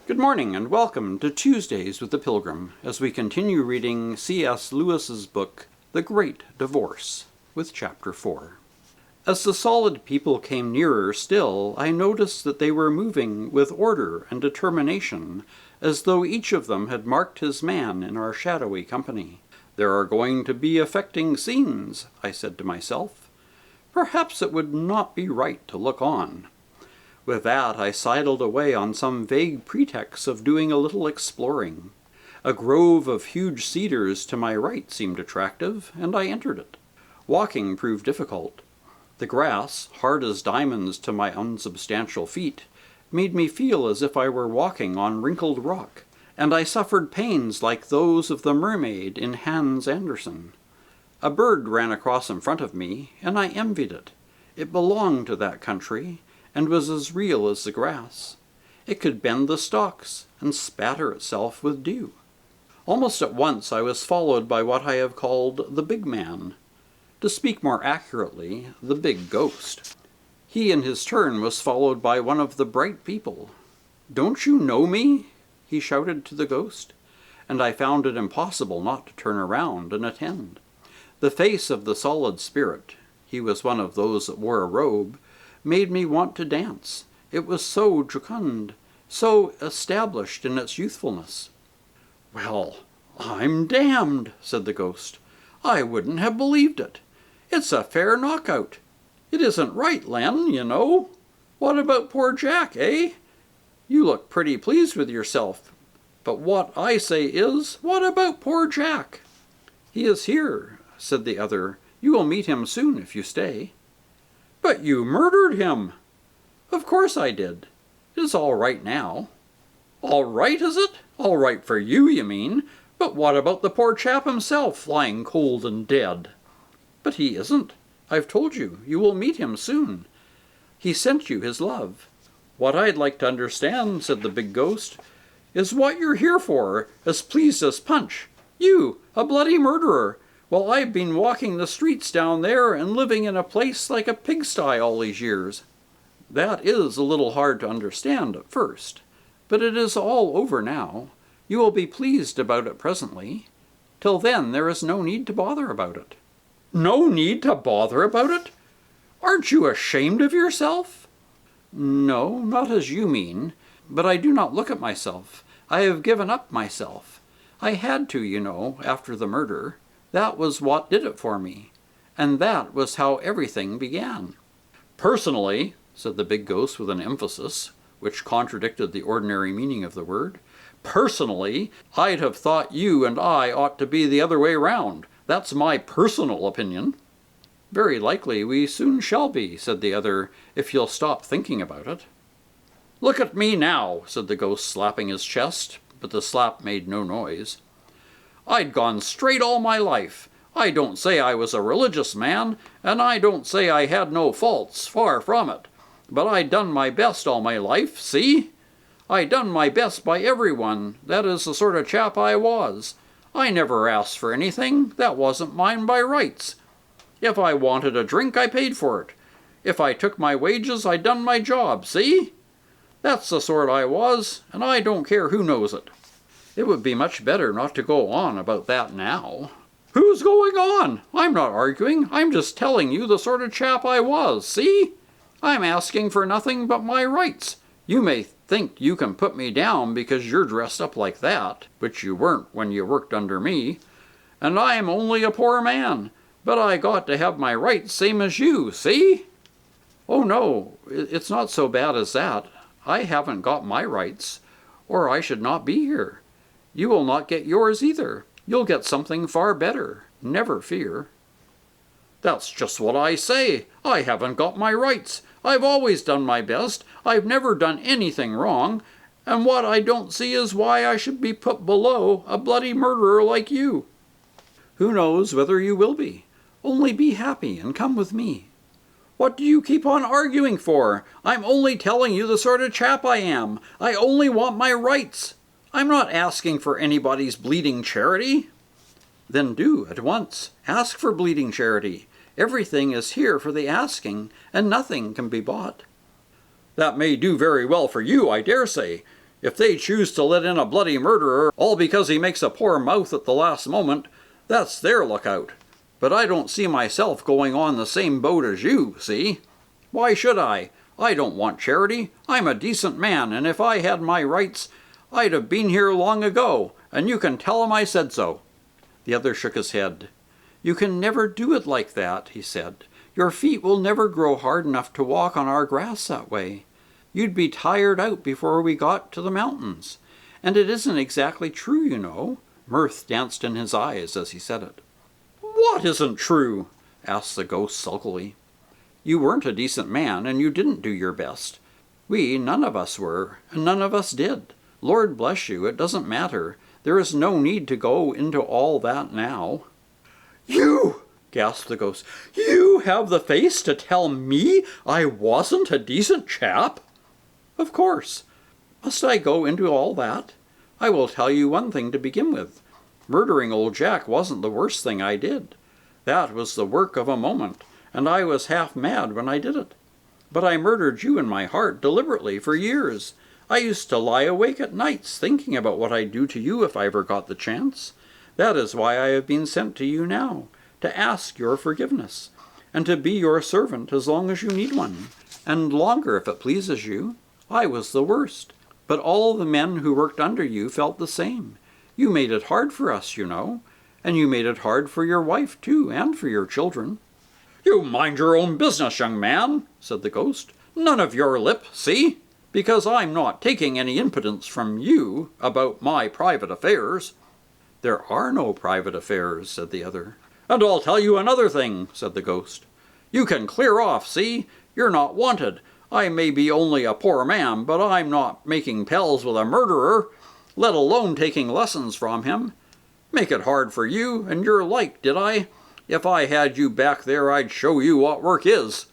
Good morning and welcome to Tuesdays with the Pilgrim as we continue reading C.S. Lewis's book, The Great Divorce, with Chapter 4. As the solid people came nearer still, I noticed that they were moving with order and determination, as though each of them had marked his man in our shadowy company. There are going to be affecting scenes, I said to myself. Perhaps it would not be right to look on. With that, I sidled away on some vague pretext of doing a little exploring. A grove of huge cedars to my right seemed attractive, and I entered it. Walking proved difficult. The grass, hard as diamonds to my unsubstantial feet, made me feel as if I were walking on wrinkled rock, and I suffered pains like those of the mermaid in Hans Andersen. A bird ran across in front of me, and I envied it. It belonged to that country, and was as real as the grass. It could bend the stalks and spatter itself with dew. Almost at once I was followed by what I have called the big man. To speak more accurately, the big ghost. He in his turn was followed by one of the bright people. "Don't you know me?" he shouted to the ghost, and I found it impossible not to turn around and attend. The face of the solid spirit, he was one of those that wore a robe, made me want to dance. It was so jocund, so established in its youthfulness. "Well, I'm damned," said the ghost. "I wouldn't have believed it. It's a fair knockout. It isn't right, Len, you know. What about poor Jack, eh? You look pretty pleased with yourself. But what I say is, what about poor Jack?" "He is here," said the other. "You will meet him soon if you stay." "But you murdered him." "Of course I did. It is all right now." "All right, is it? All right for you, you mean. But what about the poor chap himself, lying cold and dead?" "But he isn't. I've told you. You will meet him soon. He sent you his love." "What I'd like to understand," said the big ghost, "is what you're here for, as pleased as Punch. You, a bloody murderer, while I've been walking the streets down there and living in a place like a pigsty all these years." "That is a little hard to understand at first, but it is all over now. You will be pleased about it presently. Till then there is no need to bother about it." "No need to bother about it? Aren't you ashamed of yourself?" "No, not as you mean, but I do not look at myself. I have given up myself. I had to, you know, after the murder. That was what did it for me. And that was how everything began." "Personally," said the big ghost with an emphasis, which contradicted the ordinary meaning of the word, "personally, I'd have thought you and I ought to be the other way round. That's my personal opinion." "Very likely we soon shall be," said the other, "if you'll stop thinking about it." "Look at me now," said the ghost, slapping his chest, but the slap made no noise. "I'd gone straight all my life. I don't say I was a religious man, and I don't say I had no faults, far from it. But I done my best all my life, see? I done my best by everyone. That is the sort of chap I was. I never asked for anything. That wasn't mine by rights. If I wanted a drink, I paid for it. If I took my wages, I done my job, see? That's the sort I was, and I don't care who knows it." "It would be much better not to go on about that now." "Who's going on? I'm not arguing. I'm just telling you the sort of chap I was, see? I'm asking for nothing but my rights. You may think you can put me down because you're dressed up like that, which you weren't when you worked under me. And I'm only a poor man, but I got to have my rights same as you, see?" "Oh no, it's not so bad as that. I haven't got my rights, or I should not be here. You will not get yours either. You'll get something far better, never fear." "That's just what I say. I haven't got my rights. I've always done my best. I've never done anything wrong. And what I don't see is why I should be put below a bloody murderer like you." "Who knows whether you will be? Only be happy and come with me." "What do you keep on arguing for? I'm only telling you the sort of chap I am. I only want my rights. I'm not asking for anybody's bleeding charity." "Then do, at once. Ask for bleeding charity. Everything is here for the asking, and nothing can be bought." "That may do very well for you, I dare say. If they choose to let in a bloody murderer, all because he makes a poor mouth at the last moment, that's their lookout. But I don't see myself going on the same boat as you, see? Why should I? I don't want charity. I'm a decent man, and if I had my rights, I'd have been here long ago, and you can tell 'em I said so." The other shook his head. "You can never do it like that," he said. "Your feet will never grow hard enough to walk on our grass that way. You'd be tired out before we got to the mountains. And it isn't exactly true, you know." Mirth danced in his eyes as he said it. "What isn't true?" asked the ghost sulkily. "You weren't a decent man, and you didn't do your best. We, none of us were, and none of us did. Lord bless you, it doesn't matter. There is no need to go into all that now." "You!" gasped the ghost. "You have the face to tell me I wasn't a decent chap?" "Of course. Must I go into all that? I will tell you one thing to begin with. Murdering old Jack wasn't the worst thing I did. That was the work of a moment, and I was half mad when I did it. But I murdered you in my heart deliberately for years. I used to lie awake at nights thinking about what I'd do to you if I ever got the chance. That is why I have been sent to you now, to ask your forgiveness, and to be your servant as long as you need one, and longer if it pleases you. I was the worst, but all the men who worked under you felt the same. You made it hard for us, you know, and you made it hard for your wife, too, and for your children." "You mind your own business, young man," said the ghost. "None of your lip, see? Because I'm not taking any impudence from you about my private affairs." "There are no private affairs," said the other. "And I'll tell you another thing," said the ghost. "You can clear off, see? You're not wanted. I may be only a poor man, but I'm not making pals with a murderer, let alone taking lessons from him. Make it hard for you and your like, did I? If I had you back there, I'd show you what work is."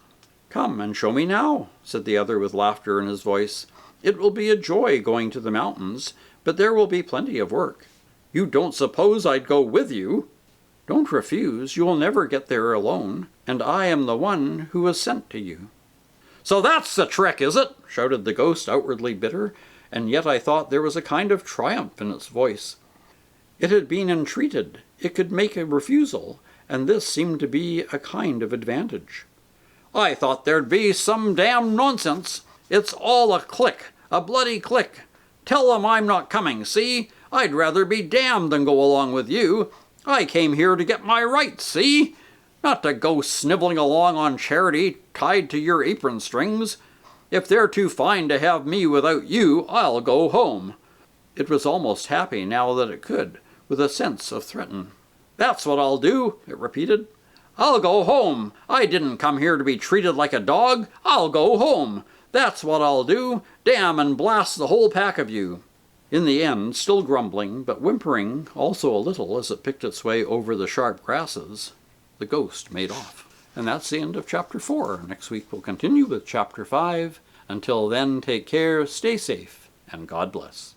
"Come and show me now," said the other with laughter in his voice. "It will be a joy going to the mountains, but there will be plenty of work. You don't suppose I'd go with you? Don't refuse, you'll never get there alone, and I am the one who was sent to you." "So that's the trick, is it?" shouted the ghost, outwardly bitter, and yet I thought there was a kind of triumph in its voice. It had been entreated, it could make a refusal, and this seemed to be a kind of advantage. "I thought there'd be some damn nonsense. It's all a click, a bloody click. Tell them I'm not coming, see? I'd rather be damned than go along with you. I came here to get my rights, see? Not to go sniveling along on charity tied to your apron strings. If they're too fine to have me without you, I'll go home." It was almost happy now that it could, with a sense of threaten. "That's what I'll do," it repeated. "I'll go home. I didn't come here to be treated like a dog. I'll go home. That's what I'll do. Damn and blast the whole pack of you." In the end, still grumbling, but whimpering also a little as it picked its way over the sharp grasses, the ghost made off. And that's the end of Chapter 4. Next week we'll continue with Chapter 5. Until then, take care, stay safe, and God bless.